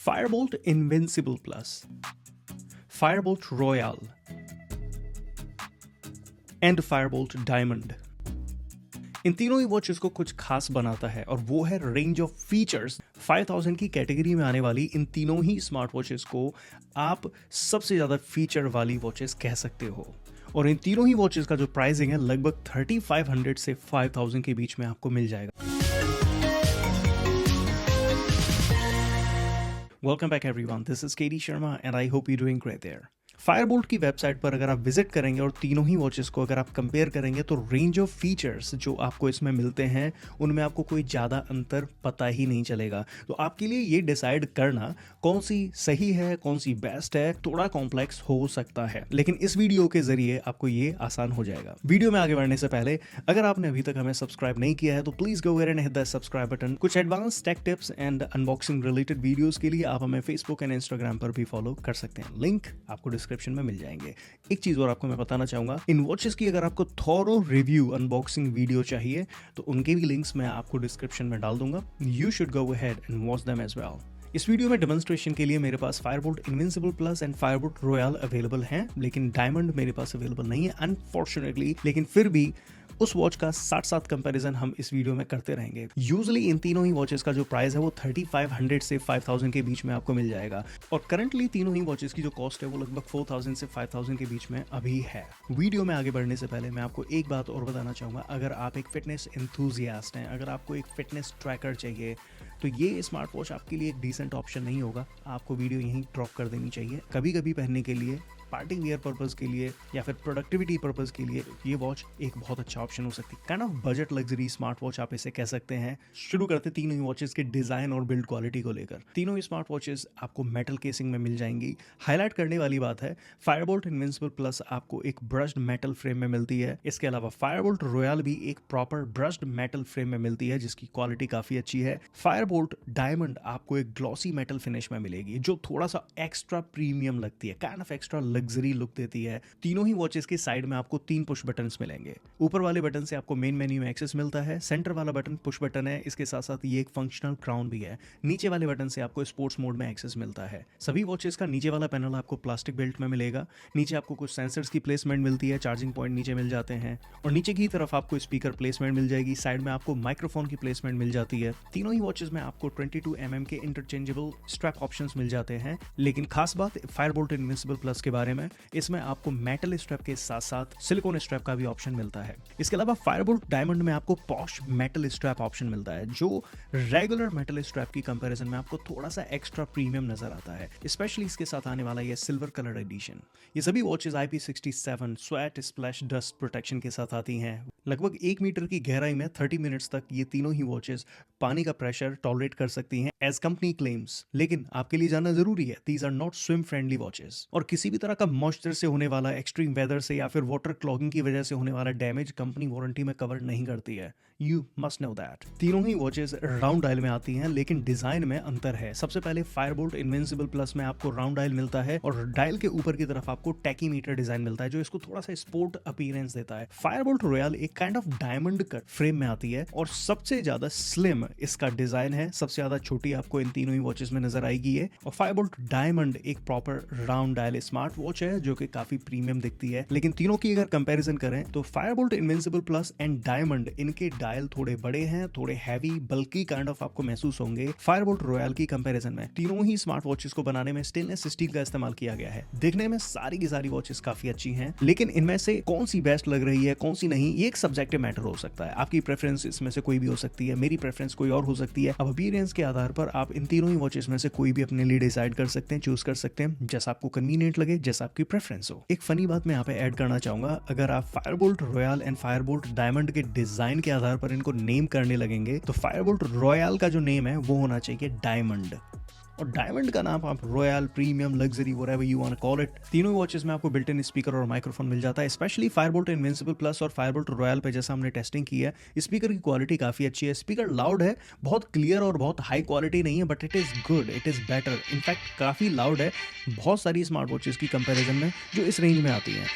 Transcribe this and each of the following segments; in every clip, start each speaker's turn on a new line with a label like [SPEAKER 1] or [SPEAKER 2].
[SPEAKER 1] Fire Boltt Invincible Plus, Fire Boltt Royale, and Fire Boltt Diamond। इन तीनों ही watches को कुछ खास बनाता है और वो है रेंज ऑफ फीचर्स। 5000 की कैटेगरी में आने वाली इन तीनों ही स्मार्ट वॉचेस को आप सबसे ज़्यादा फीचर वाली वॉचेस कह सकते हो। और इन तीनों ही वॉचेस का जो प्राइसिंग है लगभग 3500 से 5000 के बीच में आपको मिल जाएगा। Welcome back everyone, this is KD Sharma and I hope you doing great there. Fire Boltt की वेबसाइट पर अगर आप विजिट करेंगे और तीनों ही वॉचेस को अगर आप कंपेयर करेंगे तो रेंज ऑफ फीचर्स जो आपको इसमें मिलते हैं उनमें आपको कोई ज़्यादा अंतर पता ही नहीं चलेगा। तो आपके लिए ये डिसाइड करना कौन सी सही है, कौन सी बेस्ट है, थोड़ा कॉम्प्लेक्स हो सकता है, लेकिन इस वीडियो के जरिए आपको ये आसान हो जाएगा। वीडियो में आगे बढ़ने से पहले अगर आपने अभी तक हमें सब्सक्राइब नहीं किया है तो please go and hit the subscribe button. कुछ advance tech tips and unboxing related videos के लिए आप हमें फेसबुक एंड इंस्टाग्राम पर भी फॉलो कर सकते हैं, लिंक आपको डिस्क्रिप्शन में मिल जाएंगे। एक चीज और आपको मैं बताना चाहूंगा, इन वॉचेस की अगर आपको थॉरो रिव्यू अनबॉक्सिंग वीडियो चाहिए तो उनके भी लिंक्स मैं आपको डिस्क्रिप्शन में डाल दूंगा। You should go ahead and watch them as well. इस वीडियो में डेमोन्स्ट्रेशन के लिए मेरे पास Fire Boltt Invincible plus and Fire Boltt Royal available हैं, लेकिन डायमंड मेरे पास अवेलेबल नहीं है अनफॉर्चुनेटली। लेकिन फिर भी उस वॉच का साथ कंपैरिजन हम इस वीडियो में करते रहेंगे। यूजुअली इन तीनों ही वॉचेस का जो प्राइस है वो 3500 से 5000 के बीच में आपको मिल जाएगा और करंटली तीनों ही वॉचेस की जो कॉस्ट है वो लगभग 4000 से 5000 के बीच में अभी है। वीडियो में आगे बढ़ने से पहले मैं आपको एक बात और बताना चाहूंगा, अगर आप एक फिटनेस एंथुजियास्ट हैं, अगर आपको एक फिटनेस ट्रैकर चाहिए तो ये स्मार्ट वॉच आपके लिए एक डिसेंट ऑप्शन नहीं होगा। आपको वीडियो यहीं ड्रॉप कर देनी चाहिए। कभी कभी पहनने के लिए, पार्टी वियर पर्पस के लिए या फिर प्रोडक्टिविटी पर्पस के लिए ये वॉच एक बहुत अच्छा ऑप्शन हो सकती है। Kind of budget luxury smart watch आप इसे कह सकते हैं। शुरू करते तीनों ही वॉचेस के डिजाइन और बिल्ड क्वालिटी को लेकर। तीनों ही स्मार्ट वॉचेस आपको मेटल केसिंग में मिल जाएंगी। हाईलाइट करने वाली बात है, फायर बोल्ट इनविंसिबल प्लस आपको एक ब्रश्ड मेटल फ्रेम में मिलती है। इसके अलावा फायर बोल्ट रॉयल भी एक प्रॉपर ब्रश्ड मेटल फ्रेम में मिलती है जिसकी क्वालिटी काफी अच्छी है। फायर बोल्ट डायमंड आपको एक ग्लॉसी मेटल फिनिश में मिलेगी जो थोड़ा सा एक्स्ट्रा प्रीमियम लगती है, kind of extra luxury look देती है। तीनों ही वॉचेस के साइड में आपको 3 पुश बटन्स मिलेंगे। ऊपर वाले बटन से आपको मेन मेन्यू में एक्सेस मिलता है। सेंटर वाला बटन पुश बटन है, इसके साथ साथ ये एक फंक्शनल क्राउन भी है। नीचे वाले बटन से आपको स्पोर्ट्स मोड में एक्सेस मिलता है। सभी वॉचेस का नीचे वाला पैनल आपको प्लास्टिक बेल्ट में मिलेगा। नीचे आपको कुछ सेंसर्स की प्लेसमेंट मिलती है, चार्जिंग पॉइंट नीचे मिल जाते हैं और नीचे की तरफ आपको स्पीकर प्लेसमेंट मिल जाएगी। साइड में आपको माइक्रोफोन की प्लेसमेंट मिल जाती है। तीनों ही वॉचेस में आपको 22 mm के इंटरचेंजेबल स्ट्रैप ऑप्शंस मिल जाते हैं। लेकिन खास बात फायर बोल्ट इनविंसिबल प्लस के बारे में, इसमें आपको मेटल स्ट्रैप के साथ साथ सिलिकॉन स्ट्रैप का भी ऑप्शन मिलता है। इसके अलावा फायर बोल्ट डायमंड में आपको पॉश मेटल स्ट्रैप ऑप्शन मिलता है जो रेगुलर मेटल स्ट्रैप की कंपैरिजन में आपको थोड़ा सा एक्स्ट्रा प्रीमियम नजर आता है। स्पेशली इसके साथ आने वाला ये सिल्वर कलर एडिशन। ये सभी watches IP67 sweat splash dust protection के साथ आती हैं। लगभग 1 मीटर की गहराई में 30 मिनट्स तक ये तीनों ही वॉचेस पानी का प्रेशर टॉलरेट कर सकती हैं एज कंपनी क्लेम्स। लेकिन आपके लिए जानना जरूरी है, these are not swim friendly watches और किसी भी तरह का मॉइस्चर से होने वाला, एक्सट्रीम वेदर से या फिर वाटर क्लॉगिंग की वजह से होने वाला डैमेज कंपनी वारंटी में कवर नहीं करती है। You must know that. तीनों ही वॉचेस राउंड डायल में आती हैं लेकिन डिजाइन में अंतर है। सबसे पहले फायर बोल्ट इनविंसिबल प्लस में आपको राउंड डायल मिलता है और डायल के ऊपर की तरफ आपको टैकीमीटर डिजाइन मिलता है जो इसको थोड़ा सा स्पोर्ट अपीयरेंस देता है। फायर बोल्ट रॉयल एक kind of diamond cut frame में आती है और सबसे ज्यादा स्लिम इसका डिजाइन है। सबसे ज्यादा छोटी आपको इन तीनों ही वॉचेस में नजर आएगी है। और फायर बोल्ट डायमंड एक proper round dial smart watch है जो कि काफी प्रीमियम दिखती है। लेकिन तीनों की अगर कंपैरिजन करें तो fire Boltt Invincible plus and diamond, इनके डायल थोड़े बड़े हैं, थोड़े हैवी बल्कि काइंड ऑफ आपको महसूस होंगे। फायर बोल्ट रॉयल की कंपैरिजन में तीनों ही स्मार्ट वॉचेस को बनाने में स्टेनलेस स्टील का इस्तेमाल किया गया है। देखने में सारी की सारी वॉचेस काफी अच्छी हैं, लेकिन इनमें से कौन सी बेस्ट लग रही है, कौन सी नहीं, ये एक सब्जेक्टिव मैटर हो सकता है। आपकी प्रेफरेंस इसमें से कोई भी हो सकती है, मेरी प्रेफरेंस कोई और हो सकती है। अब अपीयरेंस के आधार पर आप इन तीनों ही वॉचेस में से कोई भी अपने लिए डिसाइड कर सकते हैं, चूज कर सकते हैं, जैसा आपको कन्वीनियंट लगे, जैसा आपकी प्रेफरेंस हो। एक फनी बात मैं यहाँ पे ऐड करना चाहूंगा, अगर आप fire Boltt royal and Fire bolt diamond के डिजाइन के आधार पर इनको नेम करने लगेंगे तो फायर बोल्ट रॉयल का जो नेम है वो होना चाहिए डायमंड और डायमंड का नाम आप royal, premium, luxury, whatever you want to call it. तीनों वॉचेस में आपको बिल्ट इन स्पीकर और माइक्रोफोन मिल जाता है। Specially Fire Boltt Invincible plus और फायर बोल्ट रॉयल पे जैसा हमने टेस्टिंग की है, स्पीकर की क्वालिटी काफी अच्छी है। स्पीकर लाउड है, बहुत क्लियर और बहुत हाई क्वालिटी नहीं है, but it is good, it is better, in fact काफी लाउड है बहुत सारी स्मार्ट वॉचेस की कंपेरिजन में जो इस रेंज में आती हैं।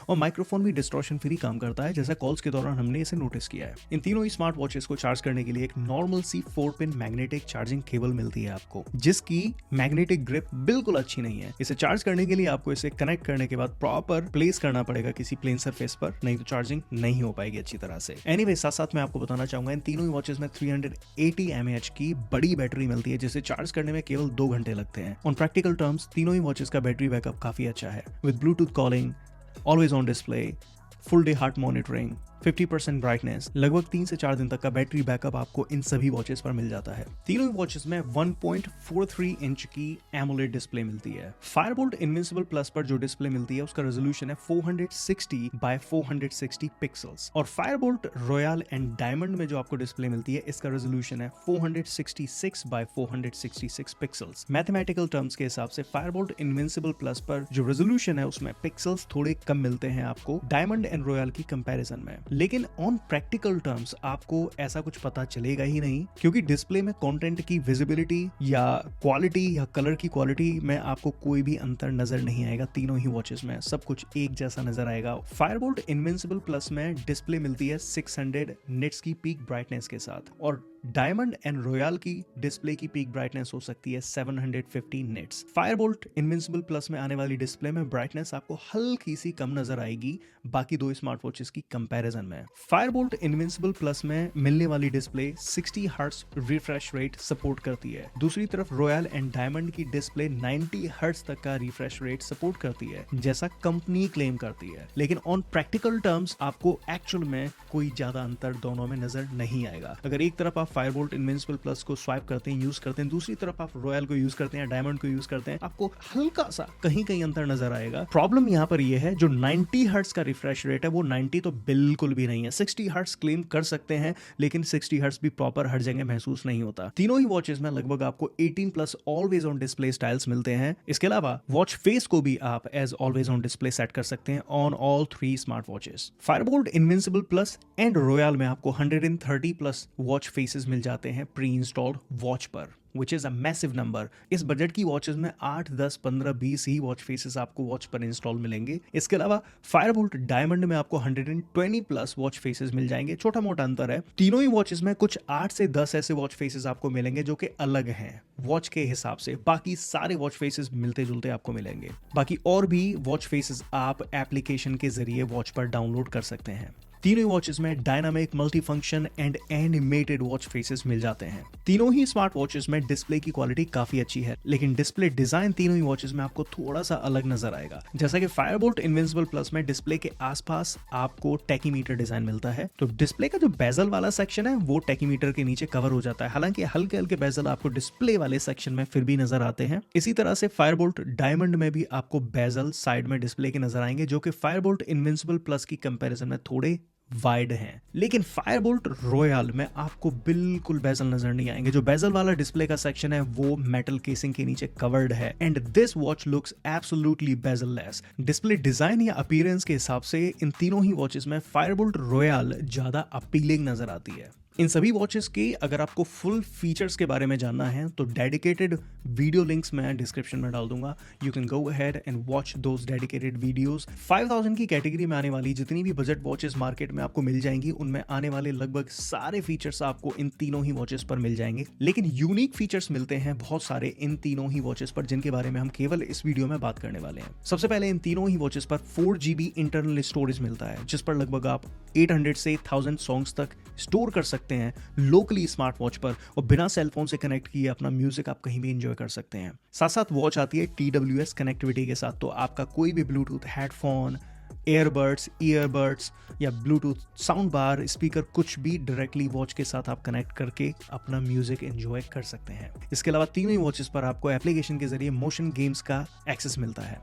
[SPEAKER 1] और माइक्रोफोन भी डिस्टॉर्शन फ्री काम करता है, जैसा कॉल्स के दौरान हमने इसे नोटिस किया है। इन तीनों ही स्मार्ट वॉचेस को चार्ज करने के लिए एक नॉर्मल सी 4 पिन मैग्नेटिक चार्जिंग केबल मिलती है आपको, जिसकी मैग्नेटिक ग्रिप बिल्कुल अच्छी नहीं है। इसे चार्ज करने के लिए आपको इसे कनेक्ट करने के बाद प्रॉपर प्लेस करना पड़ेगा किसी प्लेन सरफेस पर, नहीं तो चार्जिंग नहीं हो पाएगी अच्छी तरह से। एनीवे, साथ साथ मैं आपको बताना चाहूंगा इन तीनों ही वॉचेस में 380 mAh की बड़ी बैटरी मिलती है, जिसे चार्ज करने में केवल 2 घंटे लगते हैं। ऑन प्रैक्टिकल टर्म्स तीनों ही वॉचेस का बैटरी बैकअप काफी अच्छा है, with Bluetooth calling, always on display, full day heart monitoring, 50% brightness, लगभग 3 से 4 दिन तक का बैटरी बैकअप आपको इन सभी वॉचेस पर मिल जाता है। तीनों ही वॉचेस में 1.43 इंच की एमोलेड डिस्प्ले मिलती है। फायर बोल्ट इनविंसिबल प्लस पर जो डिस्प्ले मिलती है उसका रेजोल्यूशन है 460 बाय 460 पिक्सल्स, और Fire Boltt royal and diamond में जो आपको डिस्प्ले मिलती है इसका रेजोल्यूशन है 466 बाय 466 पिक्सल्स। मैथमेटिकल टर्म्स के हिसाब से फायर बोल्ट इनविंसिबल प्लस पर जो रेजोल्यूशन है उसमें पिक्सल्स थोड़े कम मिलते हैं आपको डायमंड एंड रॉयल की कंपैरिजन में, लेकिन ऑन प्रैक्टिकल टर्म्स आपको ऐसा कुछ पता चलेगा ही नहीं, क्योंकि डिस्प्ले में कंटेंट की विजिबिलिटी या क्वालिटी या कलर की क्वालिटी में आपको कोई भी अंतर नजर नहीं आएगा। तीनों ही वॉचेस में सब कुछ एक जैसा नजर आएगा। फायर बोल्ट इनविंसिबल प्लस में डिस्प्ले मिलती है 600 निट्स की पीक ब्राइटनेस के साथ, और डायमंड एंड रॉयल की डिस्प्ले की पीक ब्राइटनेस हो सकती है 750 nits. Fire Boltt Invincible plus में आने वाली डिस्प्ले में ब्राइटनेस आपको हल्की सी कम नजर आएगी बाकी दो स्मार्ट वॉचेस की कंपैरिजन में। फायर बोल्ट इनविंसिबल प्लस में मिलने वाली display 60 hertz refresh rate support करती है। दूसरी तरफ रॉयल एंड डायमंड की डिस्प्ले 90 हर्ट्ज तक का रिफ्रेश रेट सपोर्ट करती है, जैसा कंपनी क्लेम करती है, लेकिन ऑन प्रैक्टिकल टर्म्स आपको एक्चुअल में कोई ज्यादा अंतर दोनों में नजर नहीं आएगा। अगर एक तरफ आप फायर बोल्ट इनविंसिबल प्लस को स्वाइप करते हैं, यूज करते हैं, दूसरी तरफ आप रॉयल को यूज करते हैं, डायमंड को यूज करते हैं, आपको हल्का सा कहीं कहीं अंतर नजर आएगा। प्रॉब्लम यहाँ पर यह है जो 90 हर्ट्ज का रिफ्रेश रेट है वो 90 तो बिल्कुल भी नहीं है। 60 हर्ट्ज क्लेम कर सकते हैं, लेकिन 60 हर्ट्ज भी प्रॉपर हर जगह महसूस नहीं होता। तीनों ही वॉचेस में लगभग आपको 18+ ऑलवेज ऑन डिस्प्ले स्टाइल्स मिलते हैं। इसके अलावा वॉच फेस को भी आप as always on display set कर सकते हैं on all 3 smart watches. Fire Boltt Invincible plus and Royal में आपको 130+ वॉच फेसेस मिल जाते हैं प्री इंस्टॉल्ड वॉच पर, which is a massive number। इस बजट की वॉचेस में 8, 10, 15, 20 ही वॉच फेसेस आपको वॉच पर इंस्टॉल मिलेंगे। इसके अलावा फायर बोल्ट डायमंड में आपको 120+ वॉच फेसेस मिल जाएंगे। छोटा मोटा अंतर है। तीनों ही वॉचेस में कुछ 8 से 10 ऐसे वॉच फेसेस आपको मिलेंगे जो कि अलग हैं वॉच के हिसाब से, बाकी सारे वॉच फेसेस मिलते जुलते आपको मिलेंगे। बाकी और भी वॉच फेसेस आप एप्लीकेशन के जरिए वॉच पर डाउनलोड कर सकते हैं। तीनों ही वॉचेस में dynamic, multi function and animated watch faces मिल जाते हैं। तीनों ही स्मार्ट वॉचेस में डिस्प्ले की क्वालिटी काफी अच्छी है, लेकिन डिस्प्ले डिजाइन तीनों ही वॉचेस में आपको थोड़ा सा अलग नजर आएगा। जैसा कि फायर बोल्ट इनविंसिबल प्लस में डिस्प्ले के आसपास आपको टेकीमीटर डिजाइन मिलता है, तो डिस्प्ले का जो बेजल वाला सेक्शन है वो टेकीमीटर के नीचे कवर हो जाता है। हालांकि हल्के हल्के बेजल आपको डिस्प्ले वाले सेक्शन में फिर भी नजर आते हैं। इसी तरह से फायर बोल्ट डायमंड में भी आपको बेजल साइड में डिस्प्ले के नजर आएंगे, जो कि फायर बोल्ट इनविंसिबल प्लस की कंपैरिजन में थोड़े वाइड हैं। लेकिन फायर बोल्ट रॉयल में आपको बिल्कुल बेजल नजर नहीं आएंगे। जो बेजल वाला डिस्प्ले का सेक्शन है वो मेटल केसिंग के नीचे कवर्ड है, and this watch looks absolutely bezel less. Display design या अपीयरेंस के हिसाब से इन तीनों ही वॉचेस में फायर बोल्ट रॉयल ज्यादा अपीलिंग नजर आती है। इन सभी वॉचेस के अगर आपको फुल फीचर्स के बारे में जानना है तो डेडिकेटेड वीडियो लिंक्स मैं डिस्क्रिप्शन में डाल दूंगा। You can go ahead and watch those dedicated videos. 5000 की कैटेगरी में आने वाली जितनी भी बजट वॉचेस मार्केट में आपको मिल जाएंगी, उनमें आने वाले लगभग सारे फीचर्स आपको इन तीनों ही वॉचेस पर मिल जाएंगे। लेकिन यूनिक फीचर्स मिलते हैं बहुत सारे इन तीनों ही वॉचेस पर, जिनके बारे में हम केवल इस वीडियो में बात करने वाले हैं। सबसे पहले इन तीनों ही वॉचेस पर 4GB इंटरनल स्टोरेज मिलता है, जिस पर लगभग आप 800 से 1000 सॉन्ग्स तक स्टोर कर सकते हैं लोकली स्मार्ट वॉच पर, और बिना सेलफोन से कनेक्ट किए अपना म्यूजिक आप कहीं भी एंजॉय कर सकते हैं। साथ साथ वॉच आती है TWS कनेक्टिविटी के साथ, तो आपका कोई भी ब्लूटूथ हेडफोन, एयरबड्स, ईयरबड्स या ब्लूटूथ साउंड बार, स्पीकर, कुछ भी डायरेक्टली वॉच के साथ आप कनेक्ट करके अपना म्यूजिक एंजॉय कर सकते हैं। इसके अलावा तीनों ही वॉचेस पर आपको एप्लीकेशन के जरिए मोशन गेम्स का एक्सेस मिलता है।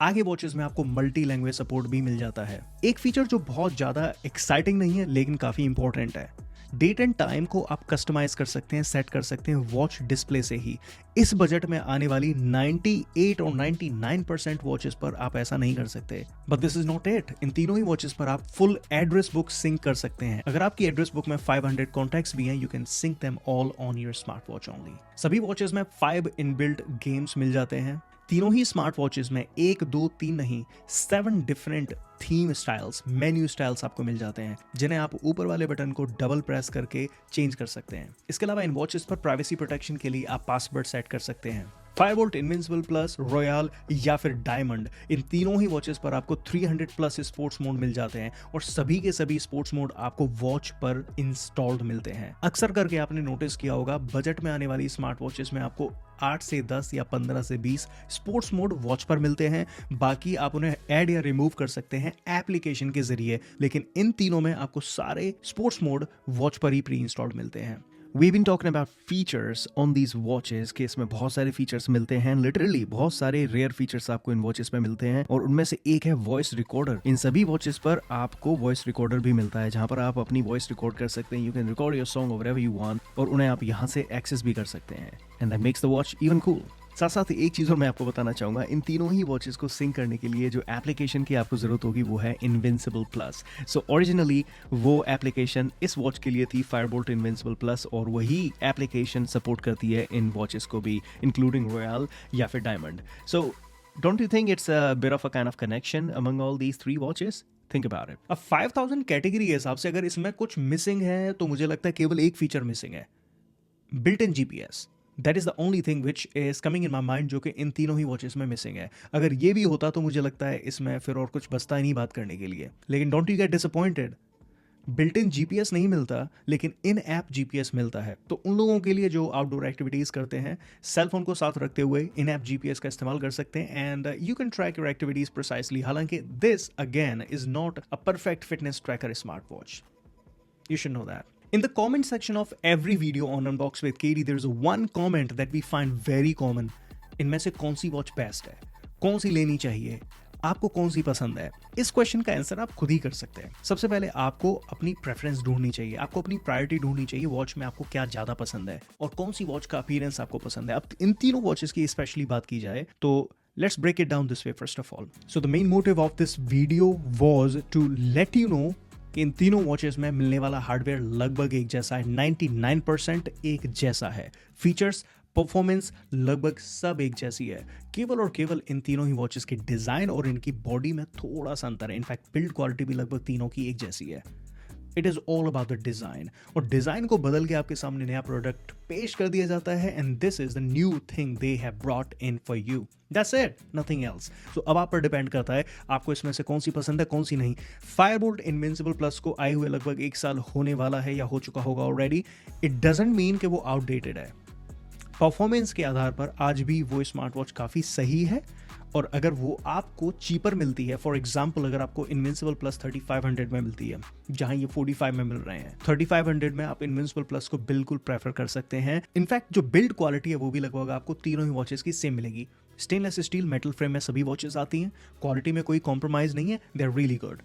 [SPEAKER 1] आगे वॉचेस में आपको मल्टी लैंग्वेज सपोर्ट भी मिल जाता है। एक फीचर जो बहुत ज्यादा एक्साइटिंग नहीं है लेकिन काफी इंपॉर्टेंट है, डेट एंड टाइम को आप कस्टमाइज कर सकते हैं, सेट कर सकते हैं वॉच डिस्प्ले से ही। इस बजट में आने वाली 98 और 99% वॉचेस पर आप ऐसा नहीं कर सकते। But this is not it, इन तीनों ही वॉचेस पर आप फुल एड्रेस बुक सिंक कर सकते हैं। अगर आपकी एड्रेस बुक में 500 कॉन्टैक्ट्स भी हैं, you can sync them all on your smart watch only. सभी वॉचेस में 5 इनबिल्ट गेम्स मिल जाते हैं। तीनों ही स्मार्ट वॉचेस में 1, 2, 3 नहीं 7 different theme styles, menu styles आपको मिल जाते हैं, जिन्हें आप ऊपर वाले बटन को डबल प्रेस करके चेंज कर सकते हैं। इसके अलावा इन वॉचेस पर प्राइवेसी प्रोटेक्शन के लिए आप पासवर्ड सेट कर सकते हैं। Fire Boltt Invincible plus, royal या फिर डायमंड, इन तीनों ही वॉचेस पर आपको 300 प्लस स्पोर्ट्स मोड मिल जाते हैं और सभी के सभी स्पोर्ट्स मोड आपको वॉच पर इंस्टॉल्ड मिलते हैं। अक्सर करके आपने नोटिस किया होगा, बजट में आने वाली स्मार्ट वॉचेस में आपको 8 से 10 या 15 से 20 स्पोर्ट्स मोड वॉच पर मिलते हैं। बाकी आप उन्हें ऐड या रिमूव कर सकते हैं एप्लीकेशन के जरिए, लेकिन इन तीनों में आपको सारे स्पोर्ट्स मोड वॉच पर ही प्री इंस्टॉल्ड मिलते हैं। We've been talking about features on these watches कि इसमें बहुत सारे फीचर्स मिलते हैं, लिटरली बहुत सारे रेयर फीचर्स आपको इन वॉचेस में मिलते हैं और उनमें से एक है वॉइस रिकॉर्डर। इन सभी वॉचेस पर आपको वॉइस रिकॉर्डर भी मिलता है, जहां पर आप अपनी वॉइस रिकॉर्ड कर सकते हैं। You can record your song wherever you want और उन्हें आप यहां से एक्सेस भी कर सकते हैं, and that makes the watch even cool. साथ साथ एक चीज़ और मैं आपको बताना चाहूँगा, इन तीनों ही वॉचेस को सिंक करने के लिए जो एप्लीकेशन की आपको ज़रूरत होगी वो है इनविंसिबल प्लस। सो ओरिजिनली वो एप्लीकेशन इस वॉच के लिए थी फायर बोल्ट इनविंसिबल प्लस, और वही एप्लीकेशन सपोर्ट करती है इन वॉचेस को भी, इंक्लूडिंग रॉयल या फिर diamond. So don't you think it's a bit of a kind of connection among all these 3 watches? Think about it. अब 5000 कैटेगरी के हिसाब से अगर इसमें कुछ मिसिंग है तो मुझे लगता है केवल एक फीचर मिसिंग है, built in GPS. That is the only thing which is coming in my mind, जो कि इन तीनों ही वॉचेस में मिसिंग है। अगर ये भी होता तो मुझे लगता है इसमें फिर और कुछ बचता ही नहीं बात करने के लिए। लेकिन don't you get disappointed, built in GPS नहीं मिलता लेकिन इन ऐप जीपीएस मिलता है। तो उन लोगों के लिए जो आउटडोर एक्टिविटीज करते हैं, सेलफोन को साथ रखते हुए इन ऐप जीपीएस का इस्तेमाल कर सकते हैं, and you can track your activities precisely. हालांकि this again is not a perfect fitness tracker smart watch, you should know that. In the comment section of every video on Unbox with Katie, there's one comment that we find very common. इनमें से कौन सी watch best है, कौन सी लेनी चाहिए, आपको कौन सी पसंद है? इस क्वेश्चन का आंसर आप खुद ही कर सकते हैं। सबसे पहले आपको अपनी प्रेफरेंस ढूंढनी चाहिए, आपको अपनी प्रायोरिटी ढूंढनी चाहिए, वॉच में आपको क्या ज्यादा पसंद है और कौन सी वॉच का अपीयरेंस आपको पसंद है। अब इन तीनों वॉचेस की स्पेशली बात की जाए तो let's break it down this way first of all. So the main motive of this video was to let you know इन तीनों वॉचेस में मिलने वाला हार्डवेयर लगभग एक जैसा है, 99% एक जैसा है। फीचर्स, परफॉर्मेंस लगभग सब एक जैसी है। केवल और केवल इन तीनों ही वॉचेस के डिजाइन और इनकी बॉडी में थोड़ा सा अंतर है। इनफैक्ट बिल्ड क्वालिटी भी लगभग तीनों की एक जैसी है। It is all about the design, और डिजाइन को बदल के आपके सामने नया प्रोडक्ट पेश कर दिया जाता है, and this is the new thing they have brought in for you. That's it, nothing else. So अब आप पर डिपेंड करता है आपको इसमें से कौन सी पसंद है, कौन सी नहीं। फायर बोल्ट इनविंसिबल प्लस को आए हुए लगभग 1 साल होने वाला है या हो चुका होगा ऑलरेडी। इट डजंट मीन कि वो आउटडेटेड है। परफॉर्मेंस के आधार पर आज भी वो स्मार्ट वॉच काफ़ी सही है, और अगर वो आपको चीपर मिलती है, फॉर एग्जाम्पल अगर आपको इनविंसिबल प्लस 3500 में मिलती है जहां ये 45 में मिल रहे हैं, 3500 में आप इनविंसिबल प्लस को बिल्कुल प्रेफर कर सकते हैं। इनफैक्ट जो बिल्ड क्वालिटी है वो भी लगभग आपको तीनों ही वॉचेस की सेम मिलेगी। स्टेनलेस स्टील मेटल फ्रेम में सभी वॉचेस आती हैं, क्वालिटी में कोई कॉम्प्रोमाइज नहीं है, दे आर रियली गुड।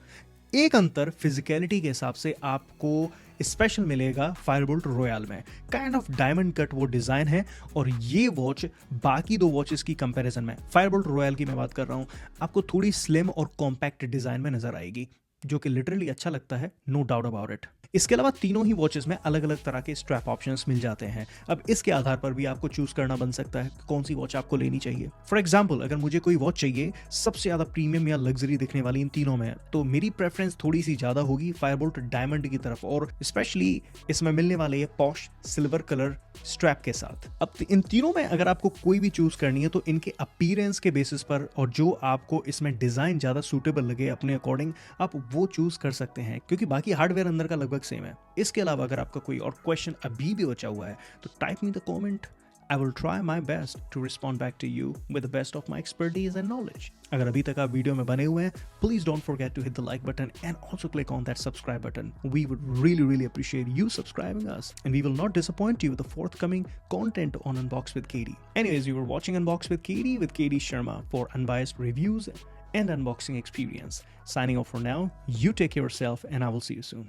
[SPEAKER 1] एक अंतर फिजिकलिटी के हिसाब से आपको स्पेशल मिलेगा फायर बोल्ट रॉयल में। काइंड ऑफ डायमंड कट वो डिजाइन है, और ये वॉच बाकी 2 वॉचेस की कंपैरिजन में, फायर बोल्ट रॉयल की मैं बात कर रहा हूं, आपको थोड़ी स्लिम और कॉम्पैक्ट डिजाइन में नजर आएगी, जो कि लिटरली अच्छा लगता है, नो डाउट अबाउट इट। इसके अलावा तीनों ही वॉचेस में अलग अलग तरह के स्ट्रैप ऑप्शंस मिल जाते हैं। अब इसके आधार पर भी आपको चूज करना बन सकता है कौन सी वॉच आपको लेनी चाहिए। फॉर एग्जाम्पल अगर मुझे कोई वॉच चाहिए सबसे ज्यादा प्रीमियम या लग्जरी दिखने वाली इन तीनों में, तो मेरी प्रेफरेंस थोड़ी सी ज्यादा होगी फायर बोल्ट डायमंड की तरफ, और स्पेशली इसमें मिलने वाले ये पॉश सिल्वर कलर स्ट्रैप के साथ। अब इन तीनों में अगर आपको कोई भी चूज करनी है तो इनके अपीयरेंस के बेसिस पर, और जो आपको इसमें डिजाइन ज्यादा सूटेबल लगे अपने अकॉर्डिंग, आप वो चूज कर सकते हैं, क्योंकि बाकी हार्डवेयर अंदर का लगभग सेम है। इसके अलावा अगर आपका कोई और क्वेश्चन अभी भी बचा हुआ है तो type me the comment, I will try my best to respond back to you with the best of my expertise and knowledge. अगर अभी तक आप वीडियो में बने हुए हैं, please don't forget to hit the like button and also click on that subscribe button. We would really appreciate you subscribing us, and we will not disappoint you with the forthcoming content on Unbox with Katie. Anyways, you were watching Unbox with Katie Sharma for unbiased reviews and unboxing experience. Signing off for now, you take care of yourself and I will see you soon.